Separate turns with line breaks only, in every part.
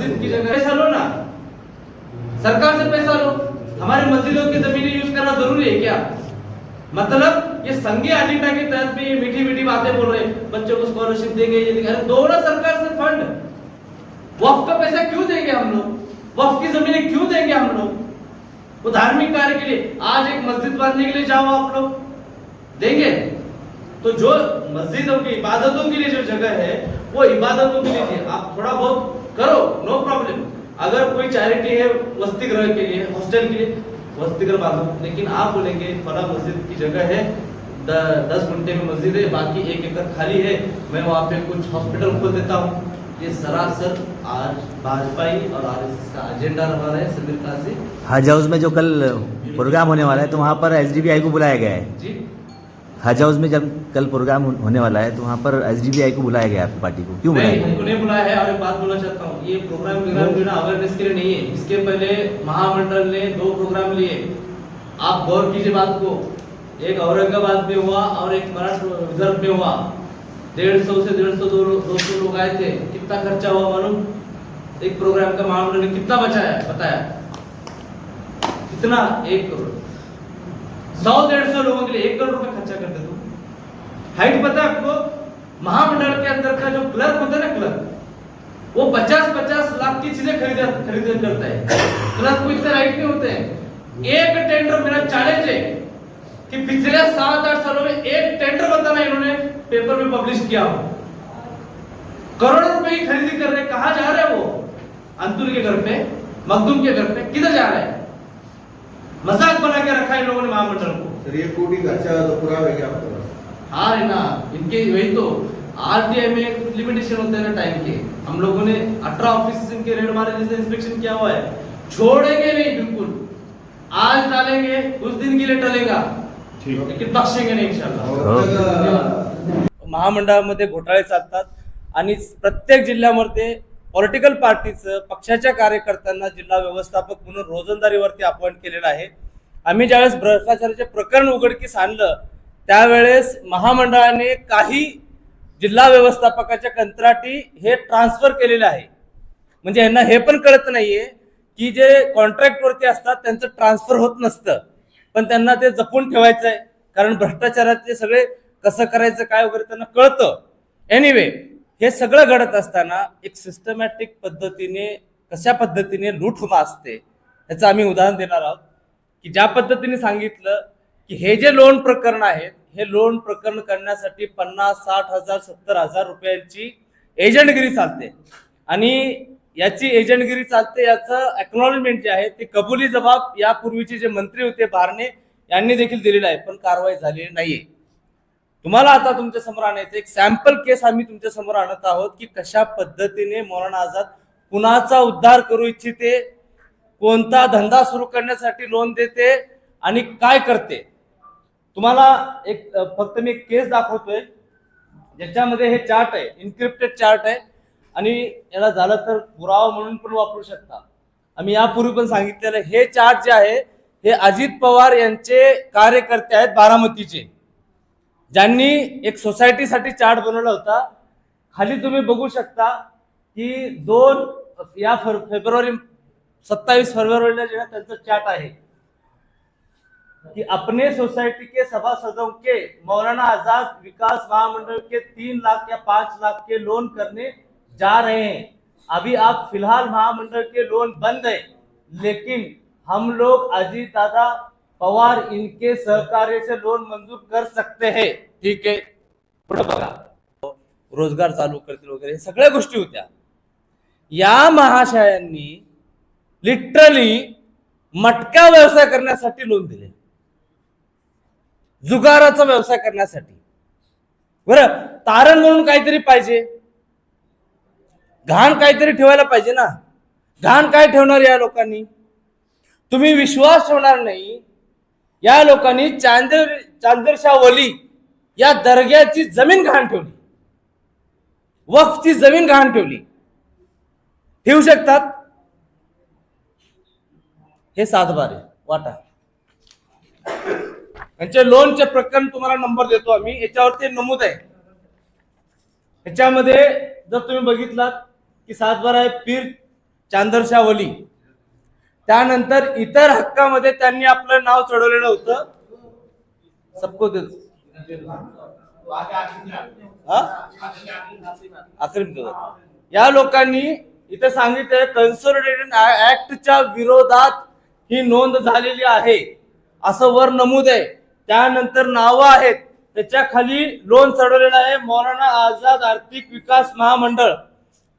मस्जिद की जगह पैसा लो ना, सरकार से पैसा लो। हमारे मस्जिदों की जमीनें यूज करना जरूरी है क्या? मतलब ये संघीय एजेंडा के तहत भी मीठी मीठी बातें बोल रहे हैं, बच्चों को स्कॉलरशिप देंगे, ये देंगे। अरे दो ना सरकार से फंड, वक्फ का पैसा क्यों देंगे हम लोग? वक्फ की जमीनें क्यों देंगे हम लोग? वो धार्मिक कार्य के लिए, आज एक मस्जिद बांधने के लिए जाओ आप लोग, देंगे? तो जो मस्जिदों की इबादतों के लिए जो जगह है वो इबादतों के लिए आप थोड़ा बहुत करो, नो प्रॉब्लम। अगर कोई चैरिटी है वसति गृह के लिए, हॉस्टल के लिए, वसति गृह बांधो। लेकिन आप बोलेंगे फला मस्जिद की जगह है, 10 गुंठे में मस्जिद है, बाकी 1 एकड़ खाली है, मैं वहां पे कुछ हॉस्पिटल खोल देता हूँ। ये सरासर आज भाजपा और आरएसएस का एजेंडा रहा है। समीर काजी
हज हाउस में जो कल प्रोग्राम होने वाला है तो वहाँ पर एसडीबीआई को बुलाया गया है
जी।
हज हाउस में जब कल प्रोग्राम होने वाला है तो वहाँ पर एसडीबीआई को बुलाया गया आपकी पार्टी को, क्यों बुलाया गया?
हमको नहीं बुलाया है। और एक बात बोलना चाहता हूँ, ये प्रोग्राम जो ना अवेयरनेस के लिए नहीं है। इसके पहले महामंडल ने 2 प्रोग्राम लिए, आप गौर कीजिए बात को। एक औरंगाबाद में हुआ और एक मराठवाड़ा विदर्भ में हुआ। 150 से 150-200 लोग आए थे। कितना खर्चा हुआ मालूम? एक प्रोग्राम का महामंडल ने कितना बचाया बताया? कितना? 1 करोड़। 100-150 लोगों के लिए 1 करोड़ रुपए खर्चा करते तुम। हाइट पता है आपको? महामंडल के अंदर का जो क्लर्क होता है ना, क्लर्क, वो 50-50 लाख की चीजें खरीद करता है। क्लर्क को इतना राइट नहीं होते हैं। एक टेंडर, मेरा चैलेंज है कि पिछले 7-8 सालों में एक टेंडर बताना इन्होंने पेपर में पब्लिश किया हो। करोड़ों रुपए की खरीदी कर रहे, कहां जा रहे हैं वो? अंतुल के घर पे, मखदूम के घर पे, किधर जा रहे हैं? मजाक बना के रखा इन लोगों ने महामंडल को।
सर ये कोटी खर्चा तो पूरा है क्या आपके पास?
हाँ है ना, इनके वही तो आरटीआई में कुछ लिमिटेशन होते हैं ना टाइम के। हम लोगों ने 18 ऑफिस इनके रेड मारे, जैसे इंस्पेक्शन किया हुआ है। छोड़ेंगे नहीं बिल्कुल, आज डालेंगे, कुछ दिन के लिए टलेगा, लेकिन बख्शेंगे नहीं इंशाल्लाह। महामंडळामध्ये घोटाळे चालतात आणि प्रत्येक जिल्ह्यामध्ये पॉलिटिकल पार्टीचं, पक्षाच्या कार्यकर्त्यांना जिल्हा व्यवस्थापक म्हणून रोजंदारीवरती अपॉइंट केलेलं आहे। आम्ही ज्यावेळेस भ्रष्टाचाराचे प्रकरण उघडकीस आणलं त्यावेळेस महामंडळाने काही जिल्हा व्यवस्थापकाच्या कंत्राटी हे ट्रान्सफर केलेले आहे। म्हणजे यांना हे पण कळत नाहीये की जे कॉन्ट्रॅक्ट वरती असतात त्यांचं ट्रान्सफर होत नसतं, पण त्यांना ते जपून ठेवायचं आहे, कारण भ्रष्टाचाराचे सगळे कसं करायचं काय वगैरे त्यांना कळतं। एनिवे, हे सगळं घडत असताना एक सिस्टमॅटिक पद्धतीने कशा पद्धतीने लूट होत असते याचं आम्ही उदाहरण देणार आहोत। की ज्या पद्धतीने सांगितलं की हे जे लोन प्रकरण आहेत, हे लोन प्रकरण करण्यासाठी 50-60 हजार 70,000 रुपयांची एजंटगिरी चालते आणि याची एजंटगिरी चालते, याचं एक्नॉलेजमेंट जे आहे ते कबुली जबाब यापूर्वीचे जे मंत्री होते भारणे यांनी देखील दिलेला आहे, पण कारवाई झालेली नाहीये। तुम्हाला आता तुमच्या समोर आणायचं एक सॅम्पल केस आम्ही तुमच्या समोर आणत आहोत की कशा पद्धतीने मौलाना आझाद कुणाचा उद्धार करू इच्छिते, कोणता धंदा सुरू करण्यासाठी लोन देते आणि काय करते। तुम्हाला एक फक्त मी एक केस दाखवतोय ज्याच्यामध्ये हे चार्ट आहे, इन्क्रिप्टेड चार्ट आहे आणि याला झालं तर पुरावा म्हणून पण वापरू शकता। आम्ही यापूर्वी पण सांगितलेलं हे चार्ट जे आहे हे अजित पवार यांचे कार्यकर्ते आहेत बारामतीचे, ज्यांनी एक सोसायटीसाठी चार्ट बनवला होता। खाली तुम्ही बघू शकता की 27 फरवरीला जो त्यांचा चार्ट आहे कि अपने सोसाइटी के सभासदों के मौलाना आजाद विकास महामंडल के 3 लाख या 5 लाख के लोन करने जा रहे हैं। अभी आप फिलहाल महामंडल के लोन बंद है, लेकिन हम लोग अजीत दादा पवार इनके सहकार्य से लोन मंजूर कर सकते हैं, ठीक है। पुढे बघा, रोजगार चालू करतील वगैरे सगळ्या गोष्टी होत्या। या महाशयांनी लिटरली मटका व्यवसाय करण्यासाठी लोन दिले, जुगाराचा व्यवसाय करण्यासाठी। बरं, तारण म्हणून काहीतरी पाहिजे, घाण काहीतरी ठेवायला पाहिजे ना। घाण काय ठेवणार या लोकांनी? तुम्ही विश्वास ठेवणार नाही, या लोकांनी चांदरशाह वली या दर्ग्याची जमीन घाण ठेवली, वक्फची जमीन घाण ठेवली। ठेवू शकतात हे 7 बारे वाटा। यांचे लोनचे प्रकरण तुम्हाला नंबर देतो आम्ही, याच्यावरती नमूद आहे। याच्यामध्ये जर तुम्ही बघितलात की 7 बारा आहे, पीर चांदरशाह वली, त्यानंतर इतर हक्कामध्ये त्यांनी आपलं नाव चढवलेलं होतं सबको दे या लोकांनी इथे सांगितलं कन्सोलिडेटेड ऍक्टच्या विरोधात ही नोंद झालेली आहे असं वर नमूद आहे. त्यानंतर नावं आहेत, त्याच्या खाली लोन चढवलेलं आहे मौलाना आझाद आर्थिक विकास महामंडळ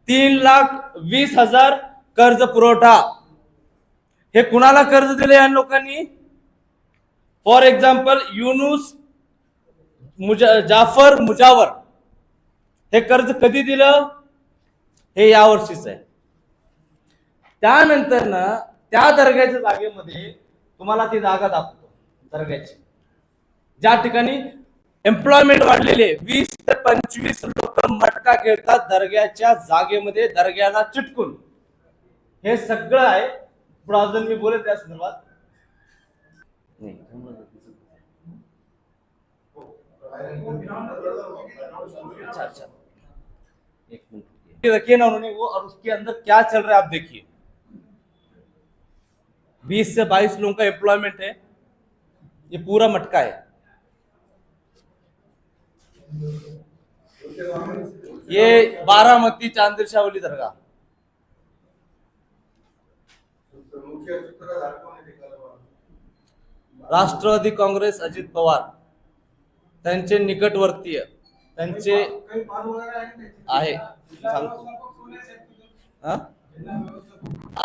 3,20,000 कर्ज पुरवठा. हे कुणाला कर्ज दिले या लोकांनी? फॉर एक्झाम्पल युनुस जाफर मुजावर हे कर्ज कधी दिलं? हे या वर्षीच आहे. त्यानंतर ना त्या दर्ग्याच्या जागेमध्ये तुम्हाला ती जागा दाखवतो दर्ग्याची, ज्या ठिकाणी एम्प्लॉयमेंट वाढलेले 20 ते 25 लोक मटका खेळतात दर्ग्याच्या जागेमध्ये दर्ग्याला चिटकून. हे सगळं आहे. पुढे अजून मी बोलेल त्या संदर्भात. अच्छा एक मिनट रखिए ना उन्होंने वो, और उसके अंदर क्या चल रहा है आप देखिए. 20 से 22 लोगों का एम्प्लॉयमेंट है. ये पूरा मटका है. ये बारामती चांदरशाह वली दरगाह. राष्ट्रवादी काँग्रेस अजित पवार त्यांचे निकटवर्तीय त्यांचे आहे सांगतो.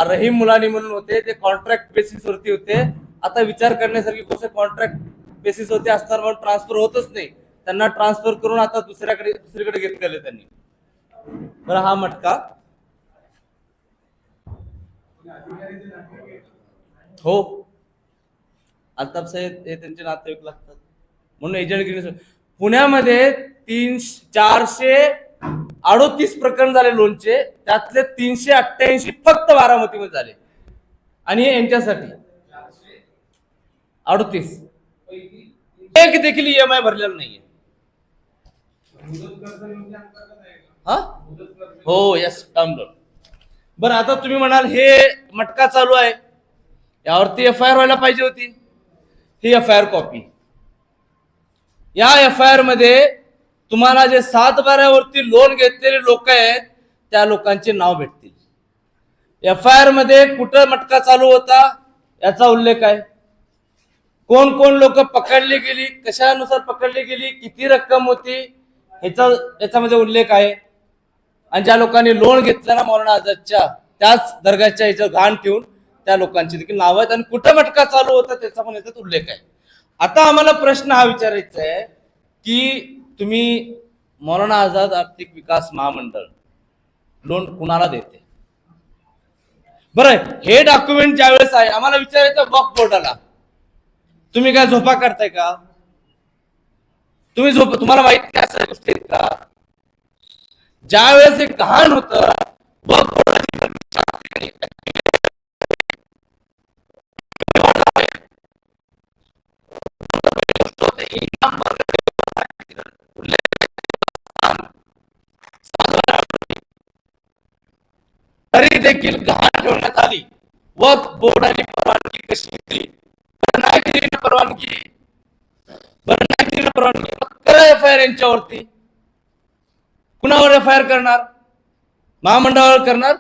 रहीम मुलानी म्हणून होते, ते कॉन्ट्रॅक्ट बेसिस वरती होते. आता विचार करण्यासारखी गोष्ट, कॉन्ट्रॅक्ट बेसिस वरती असताना म्हणून ट्रान्सफर होतच नाही. त्यांना ट्रान्सफर करून आता दुसरीकडे घेतलेले त्यांनी. बरं हा मटका हो अल्ताफ साहेब हे त्यांचे नातेवाईक लागतात म्हणून एजंटगिरी. पुण्यामध्ये 438 प्रकरण झाले लोनचे, त्यातले 388 फक्त बारामतीमध्ये झाले. आणि यांच्यासाठी 38 एक देखील EMI भरलेला नाहीये. हो यस टर्म लोन. बरं आता तुम्ही म्हणाल हे मटका चालू आहे, यावरती FIR व्हायला पाहिजे होती. ही FIR कॉपी. या FIR मध्ये तुम्हाला जे 7/12 लोन घेतलेले लोक आहेत त्या लोकांचे नाव भेटतील. FIR मध्ये कुठं मटका चालू होता याचा उल्लेख आहे. कोण कोण लोक पकडली गेली, कशानुसार पकडली गेली, किती रक्कम होती याच्यामध्ये उल्लेख आहे. आणि ज्या लोकांनी लोन घेतलं ना मौलाना आझादच्या त्याच दर्गाच्या याच्यावर घाण ठेवून त्या लोकांची देखील नाव आहेत. आणि कुठं मटका चालू होता त्याचा पण याच्यात उल्लेख आहे. आता आम्हाला प्रश्न हा विचारायचा आहे की तुम्ही मौलाना आझाद आर्थिक विकास महामंडळ लोन कुणाला देते? बरं हे डॉक्युमेंट ज्यावेळेस आहे आम्हाला विचारायचं वक्फ बोर्डाला, तुम्ही काय झोपा करताय का? तुम्हाला माहिती आहे अशा गोष्टी का? ज्यावेळेस हे गहाण होतं वक्फ बोर्डाची तरी देखील गहाण ठेवण्यात आली. वक्फ बोर्डाने परवानगी कशी दिली? परवानगी FIR यांच्यावरती. कुणावर FIR करणार? महामंडळावर करणार.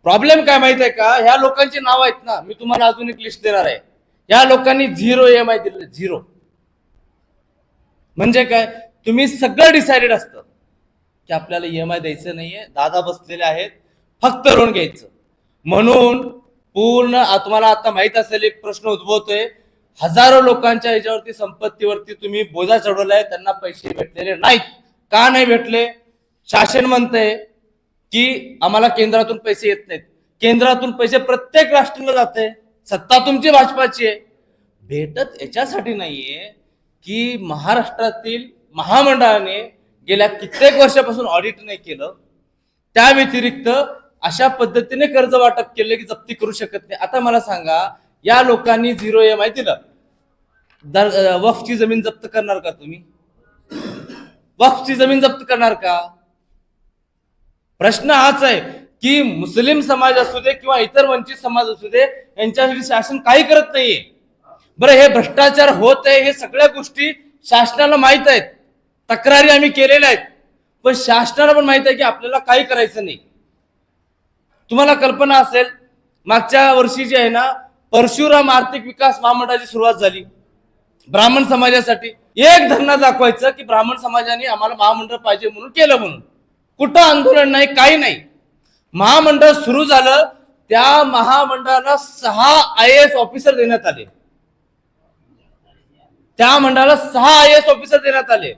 प्रॉब्लेम काय माहित आहे का? ह्या लोकांची नाव आहेत ना, मी तुम्हाला अजून एक लिस्ट देणार आहे. या लोकांनी 0 EMI दिले. 0 म्हणजे काय? तुम्ही सगळं डिसाइडेड असतं की आपल्याला EMI द्यायचं नाहीये, दादा बसलेले आहेत, फक्त लोन घ्यायचं. म्हणून पूर्ण तुम्हाला आता माहित असेल एक प्रश्न उद्भवतोय, हजारो लोकांच्या याच्यावरती संपत्तीवरती तुम्ही बोजा चढवलाय, त्यांना पैसे भेटलेले नाहीत. का नाही भेटले? शासन म्हणतंय की आम्हाला केंद्रातून पैसे येत नाहीत. केंद्रातून पैसे प्रत्येक राष्ट्राला जाते, सत्ता तुमची भाजपाची आहे. भेटत याच्यासाठी नाहीये की महाराष्ट्रातील महामंडळाने गेल्या कित्येक वर्षापासून ऑडिट नाही केलं, त्या व्यतिरिक्त अशा पद्धतीने कर्ज वाटप केले की जप्ती करू शकत नाही. आता मला सांगा, या लोकांनी 0 EMI दिलं, वक्फची जमीन जप्त करणार का तुम्ही? वक्फची जमीन जप्त करणार का? प्रश्न हाच आहे. की मुस्लिम समाज असू दे किंवा इतर वंचित समाज असू दे, यांच्यासाठी शासन काही करत नाहीये. बरं, हे भ्रष्टाचार होत आहे हे सगळ्या गोष्टी शासनाला माहित आहेत, तक्रारी आम्ही केलेल्या आहेत, पण शासनाला पण माहित आहे की आपल्याला काही करायचं नाही. तुम्हाला कल्पना असेल, मागच्या वर्षी जे आहे ना, परशुराम आर्थिक विकास महामंडळाची सुरुवात झाली ब्राह्मण समाजासाठी. एक धरणा दाखवायचं की ब्राह्मण समाजाने आम्हाला महामंडळ पाहिजे म्हणून केलं, म्हणून कुठं आंदोलन नाही, काही नाही. महामंडळ सुरू झालं, त्या महामंडळाला 6 IAS ऑफिसर देण्यात आले. त्या मंडळाला 6 IAS ऑफिसर देण्यात आले.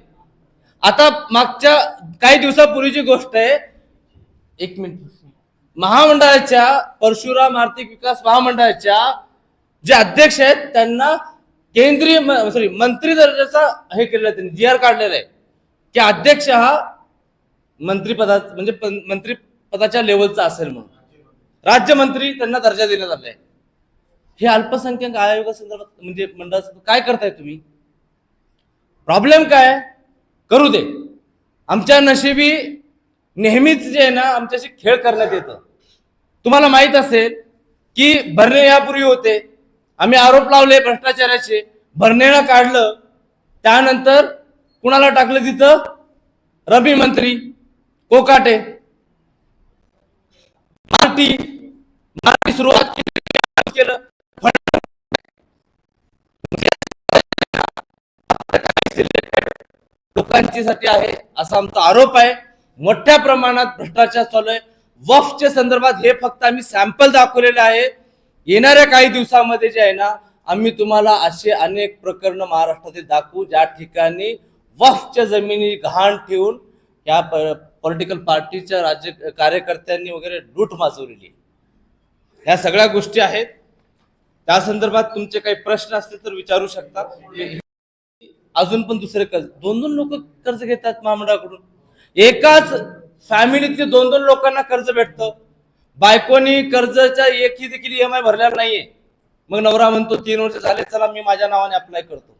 आता मागच्या काही दिवसापूर्वीची गोष्ट आहे, 1 मिनिट. महामंडळाच्या परशुराम आर्थिक विकास महामंडळाच्या जे अध्यक्ष आहेत त्यांना केंद्रीय मंत्री दर्जाचा हे केलेला आहे, त्यांनी GR काढलेला आहे की अध्यक्ष हा मंत्रिपदा म्हणजे मंत्रिपदाच्या लेवलचा असेल म्हणून, राज्यमंत्री त्यांना दर्जा देण्यात आलाय. हे अल्पसंख्याक आयोगासंदर्भात म्हणजे मंडळाचं काय करताय तुम्ही? प्रॉब्लेम काय? करू दे. आमच्या नशिबी नेहमीच जे आहे ना, आमच्याशी खेळ करण्यात येतं. तुम्हाला माहित असेल की भरणे यापूर्वी होते, आम्ही आरोप लावले भ्रष्टाचाराचे, भरणेला काढलं, त्यानंतर कुणाला टाकलं तिथं? रबी मंत्री कोकाटे. मार्टी सुरुवात केलं. लोकांची साठी आहे असा आमचा आरोप आहे. मोठ्या प्रमाणात भ्रष्टाचार चालू आहे. वक्फच्या संदर्भात हे फक्त आम्ही सॅम्पल दाखवलेले आहे. येणाऱ्या काही दिवसामध्ये जे आहे ना, आम्ही तुम्हाला असे अनेक प्रकरण महाराष्ट्रातील दाखवू ज्या ठिकाणी वक्फच्या जमिनी गहाण ठेवून या पॉलिटिकल पार्टीच्या राज्य कार्यकर्त्यांनी वगैरे लूट माजवलेली. ह्या सगळ्या गोष्टी आहेत. त्या संदर्भात तुमचे काही प्रश्न असतील तर विचारू शकता. अजून पण दुसरे कर्ज 2-2 लोक कर्ज घेतात महामंडळाकडून. एकाच फॅमिलीतले 2-2 लोकांना कर्ज भेटतं. बायकोनी कर्जाच्या एकही देखील EMI भरलेला नाहीये. मग नवरा म्हणतो 3 वर्ष झाले, चला मी माझ्या नावाने अप्लाय करतो.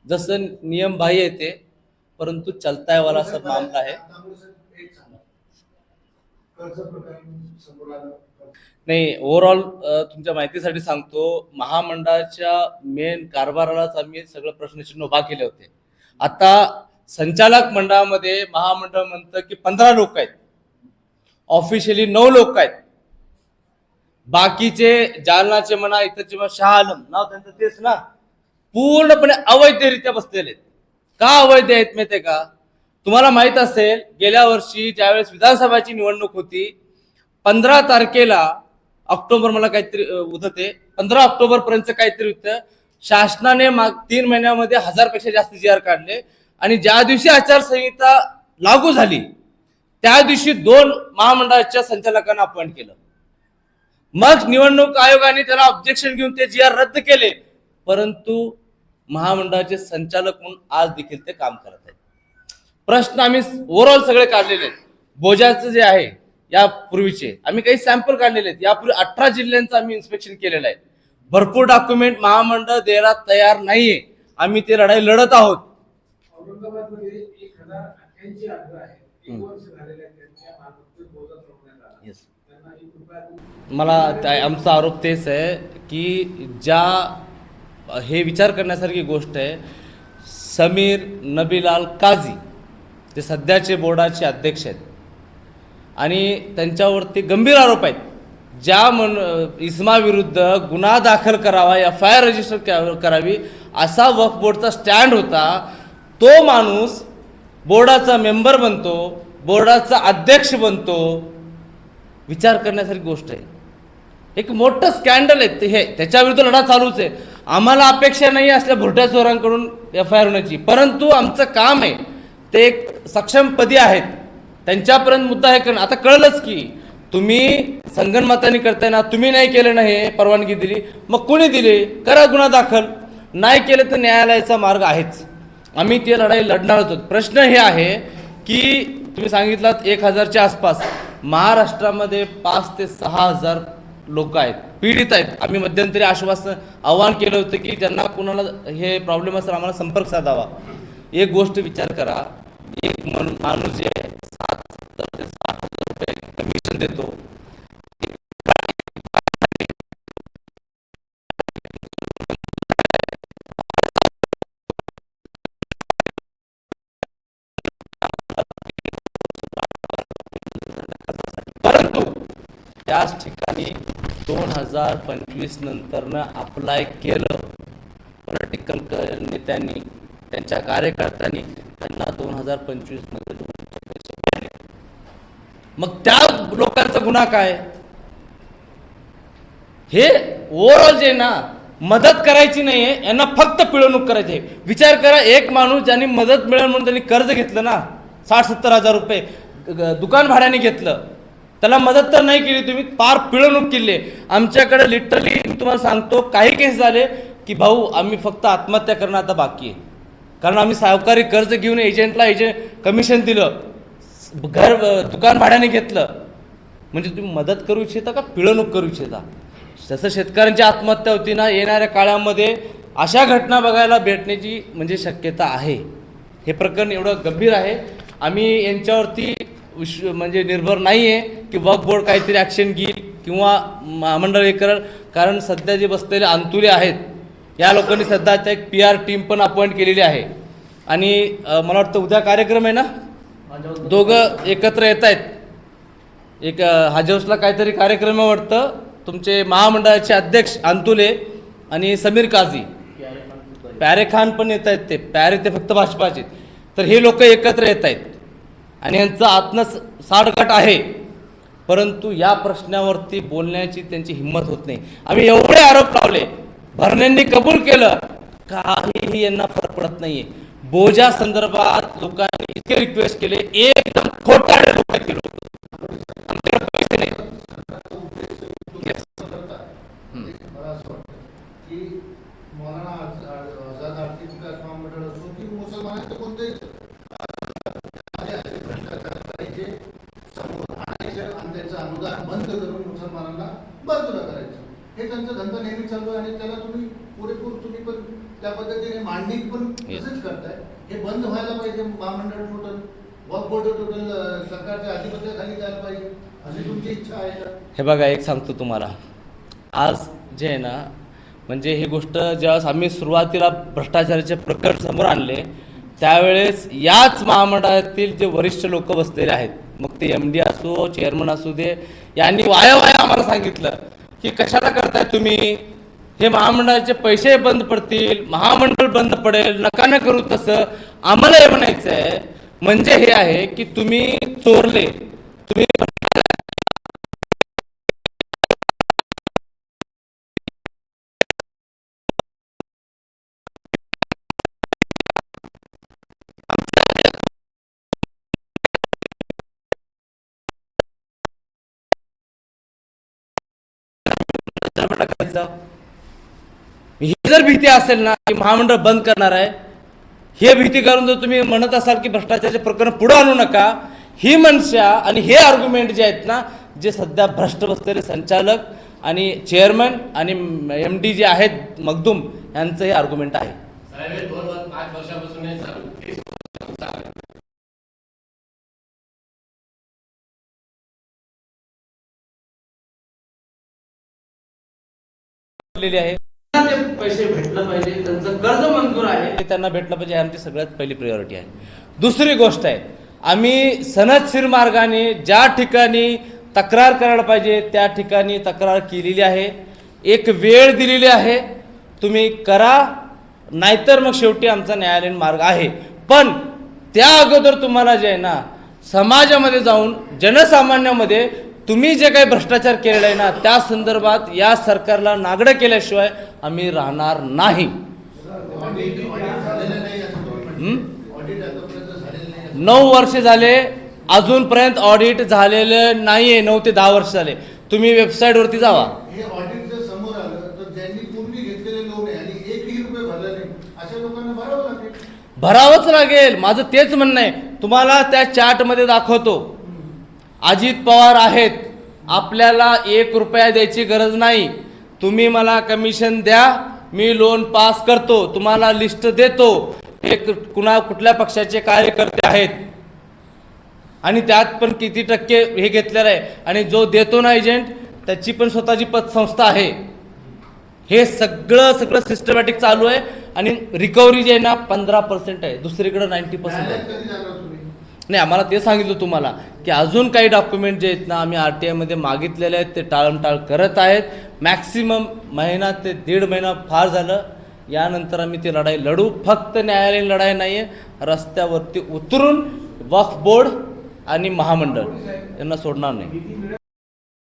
जसं नियम बाह्य येते, परंतु चलताय वाला सब मामला आहे. नाही, ओव्हरऑल तुमच्या माहितीसाठी सांगतो, महामंडळाच्या मेन कारभारालाच आम्ही सगळं प्रश्नचिन्ह उभा केले होते. आता संचालक मंडळामध्ये महामंडळ म्हणतं की 15 लोक आहेत, ऑफिशियली 9 लोक आहेत. बाकीचे जालनाचे म्हणा, इतरचे म्हणा, शाह आलम नाव त्यांचं तेच ना, पूर्णपणे अवैधरित्या बसलेले आहेत. का अवैध आहेत माहितीये का? तुम्हाला माहित असेल, गेल्या वर्षी ज्यावेळेस विधानसभाची निवडणूक होती, 15 तारखेला ऑक्टोबर, मला काहीतरी होतं ते 15 ऑक्टोबर पर्यंत काहीतरी होतं, शासनाने 3 महिन्यामध्ये 1000 पेक्षा जास्त GR काढले. आणि ज्या दिवशी आचारसंहिता लागू झाली त्या दिवशी 2 महामंडळाच्या संचालकांना अपॉइंट केलं. मग निवडणूक आयोगाने त्याला ऑब्जेक्शन घेऊन ते GR रद्द केले. परंतु महामंडळाचे संचालक म्हणून आज देखील ते काम करत आहेत. प्रश्न आम्ही ओव्हरऑल सगळे काढलेले आहेत. बोजाचं जे आहे यापूर्वीचे आम्ही काही सॅम्पल काढलेले आहेत. यापूर्वी 18 जिल्ह्यांचं आम्ही इन्स्पेक्शन केलेलं आहे. भरपूर डॉक्युमेंट महामंडळ द्यायला तयार नाहीये. आम्ही ते लढाई लढत आहोत.
औरंगाबादमध्ये 1088 अर्ज आहे. 1 वर्ष झालेले आहे, त्यांच्या मार्फत बोजा सोडण्यात आला.
Yes.
त्यांना 1 रुपया
मला आमचा आरोप तेच आहे की ज्या हे विचार करण्यासारखी गोष्ट आहे, समीर नबीलाल काझी ते सध्याचे बोर्डाचे अध्यक्ष आहेत आणि त्यांच्यावरती गंभीर आरोप आहेत. ज्या इस्मा विरुद्ध गुन्हा दाखल करावा, FIR रजिस्टर करावी असा वक्फ बोर्डचा स्टँड होता. तो माणूस बोर्डाचा मेंबर बनतो, बोर्डाचा अध्यक्ष बनतो. विचार करण्यासारखी गोष्ट आहे. एक मोठं स्कॅन्डल आहे हे. त्याच्याविरुद्ध लढा चालूच आहे. आम्हाला अपेक्षा नाही असल्या भुरट्या चोरांकडून FIR होण्याची, परंतु आमचं काम आहे ते एक सक्षमपदी आहेत, त्यांच्यापर्यंत मुद्दा हे करणं. आता कळलंच की तुम्ही संगनमताने करताय ना, तुम्ही नाही केलं ना, हे परवानगी दिली, मग कोणी दिली? करा गुन्हा दाखल. नाही केलं तर न्यायालयाचा मार्ग आहेच. आम्ही ते लढाई लढणारच आहोत. प्रश्न हे आहे की तुम्ही सांगितलात 1000च्या आसपास, महाराष्ट्रामध्ये 5 ते 6000 लोक आहेत, पीडित आहेत. आम्ही मध्यंतरी आवाहन केलं होतं की ज्यांना कुणाला हे प्रॉब्लेम असेल आम्हाला संपर्क साधावा. एक गोष्ट विचार करा, एक माणूस जे 7,000 ते 60,000 रुपये कमिशन देतो. परंतु त्याच ठिकाणी 2025 नंतरनं अप्लाय केलं पॉलिटिकल नेत्यांनी, त्यांच्या कार्यकर्त्यांनी, त्यांना 2025 मध्ये पैसे मिळाले. मग त्या लोकांचा गुन्हा काय? हे ओव्हरऑल जे ना मदत करायची नाहीये, यांना फक्त पिळवणूक करायची आहे. विचार करा, एक माणूस ज्यांनी मदत मिळेल म्हणून त्यांनी कर्ज घेतलं ना 60-70 हजार रुपये, दुकान भाड्याने घेतलं, त्याला मदत तर नाही केली तुम्ही, पार पिळवणूक केली. आमच्याकडे लिटरली तुम्हाला सांगतो काही केस झाले की भाऊ आम्ही फक्त आत्महत्या करणं आता बाकी आहे, कारण आम्ही सावकारी कर्ज घेऊन एजंटला कमिशन दिलं, घर दुकान भाड्याने घेतलं. म्हणजे तुम्ही मदत करू इच्छिता का पिळवणूक करू इच्छिता? जसं शेतकऱ्यांची आत्महत्या होती ना, येणाऱ्या काळामध्ये अशा घटना बघायला भेटण्याची म्हणजे शक्यता आहे. हे प्रकरण एवढं गंभीर आहे. आम्ही यांच्यावरती म्हणजे निर्भर नाही आहे की वक्फ बोर्ड काहीतरी ॲक्शन घेईल किंवा महामंडळ हे करेल, कारण सध्या जे बसलेले अंतुले आहेत या लोकांनी सध्याच्या एक PR टीम पण अपॉइंट केलेली आहे. आणि मला वाटतं उद्या कार्यक्रम आहे ना, दोघं एकत्र येत आहेत. एक हाजवसला काहीतरी कार्यक्रम वाटतं, तुमचे महामंडळाचे अध्यक्ष अंतुले आणि समीर काझी, प्यारे खान पण येत आहेत. ते प्यारे ते फक्त भाजपाचे, तर हे लोक एकत्र येत आहेत आणि यांचं आत्मसाडगट आहे. परंतु या प्रश्नावरती बोलण्याची त्यांची हिंमत होत नाही. आम्ही एवढे आरोप लावले, भरणेंनी कबूल केलं, काहीही यांना फरक पडत नाहीये. बोजा संदर्भात लोकांनी इतके रिक्वेस्ट केले, एकदम खोटारडे लोक आहेत लोक, आमच्याकडे पैसे नाही.
मला असं वाटतं की मौलाना आझाद आर्थिक विकास महामंडळ असो की मुसलमानांचं कोणतेही समोर आणायचे आणि त्यांचं अनुदान बंद करून मुसलमानांना बाजूला करायचं, हे त्यांचा धंदा नेहमी चालू आहे. आणि त्याला तुम्ही पुरेपूर तुम्ही पण त्या पद्धतीने मांडणी पण तसंच करताय. हे बंद व्हायला पाहिजे. महामंडळ टोटल वक्फ बोर्ड टोटल सरकारच्या अधिपत्याखाली जायला पाहिजे, अशी तुमची इच्छा आहे का?
हे बघा, एक सांगतो तुम्हाला, आज जे आहे ना, म्हणजे ही गोष्ट ज्यावेळेस आम्ही सुरुवातीला भ्रष्टाचाराचे प्रकरण समोर आणले त्यावेळेस याच महामंडळातील जे वरिष्ठ लोक बसलेले आहेत, मग ते MD असो चेअरमन असू दे, यांनी वाया आम्हाला सांगितलं की कशाला करताय तुम्ही, हे महामंडळाचे पैसे बंद पडतील, महामंडळ बंद पडेल, नका न करू तसं. आम्हाला हे म्हणायचं आहे म्हणजे हे आहे की तुम्ही चोरले, तुम्ही ही जर भीती असेल ना की महामंडळ बंद करणार आहे, हे भीती करून जर तुम्ही म्हणत असाल की भ्रष्टाचाराचे प्रकरण पुढे आणू नका, ही मनशा आणि हे आर्ग्युमेंट जे आहेत ना, जे सध्या भ्रष्ट बसलेले संचालक आणि चेअरमन आणि MD जे आहेत मखदूम, यांचं हे आर्ग्युमेंट आहे.
5 वर्षापासून हे चालू
आहे. ते पैसे भेटलं पाहिजे, त्यांचं कर्ज मंजूर आहे ते त्यांना भेटलं पाहिजे, आमची सगळ्यात पहिली प्रायोरिटी आहे. दुसरी गोष्ट आहे, आम्ही सनदशीर मार्गाने ज्या ठिकाणी तक्रार करायला पाहिजे त्या ठिकाणी तक्रार केलेली आहे. एक वेळ दिलेली आहे, तुम्ही करा, नाहीतर मग शेवटी आमचा न्यायालयीन मार्ग आहे. पण त्या अगोदर तुम्हाला जे आहे ना, समाजामध्ये जाऊन जनसामान्यामध्ये तुम्ही जे काही भ्रष्टाचार केलेला आहे ना, त्या संदर्भात या सरकारला नागडं केल्याशिवाय आम्ही राहणार नाही. 9 वर्ष झाले, अजूनपर्यंत ऑडिट झालेलं नाहीये. 9 ते 10 वर्ष झाले. तुम्ही वेबसाईटवरती जावा.
हे ऑडिट जर समोर आलं तर ज्यांनी पूर्वी घेतलेले लोन आहे आणि 1ही रुपये भरला नाही अशा लोकांना भरावं लागेल.
भरावंच लागेल. माझं तेच म्हणणं आहे. तुम्हाला त्या चार्टमध्ये दाखवतो, अजित पवार आहेत, आपल्याला 1 रुपया द्यायची गरज नाही, तुम्ही मला कमिशन द्या, मी लोन पास करतो, तुम्हाला लिस्ट देतो, हे कुठल्या पक्षाचे कार्यकर्ते आहेत. आणि त्यात पण किती टक्के हे घेतलेलं आहे आणि जो देतो ना एजंट त्याची पण स्वतःची पतसंस्था आहे. हे सगळं सिस्टमॅटिक चालू आहे आणि रिकव्हरी जी आहे ना 15% आहे, दुसरीकडे 90% आहे.
न्यायालयात कधी जाणार तुम्ही?
नाही, आम्हाला ते सांगितलं तुम्हाला की अजून काही डॉक्युमेंट जे आहेत ना आम्ही RTI मध्ये मागितलेले आहेत ते टाळमटाळ करत आहेत. मॅक्सिमम महिना ते 1.5 महिना फार झालं. यानंतर आम्ही ती लढाई लढू. फक्त न्यायालयीन लढाई नाही आहे, रस्त्यावरती उतरून वक्फ बोर्ड आणि महामंडळ यांना सोडणार नाही.
निधी मिळत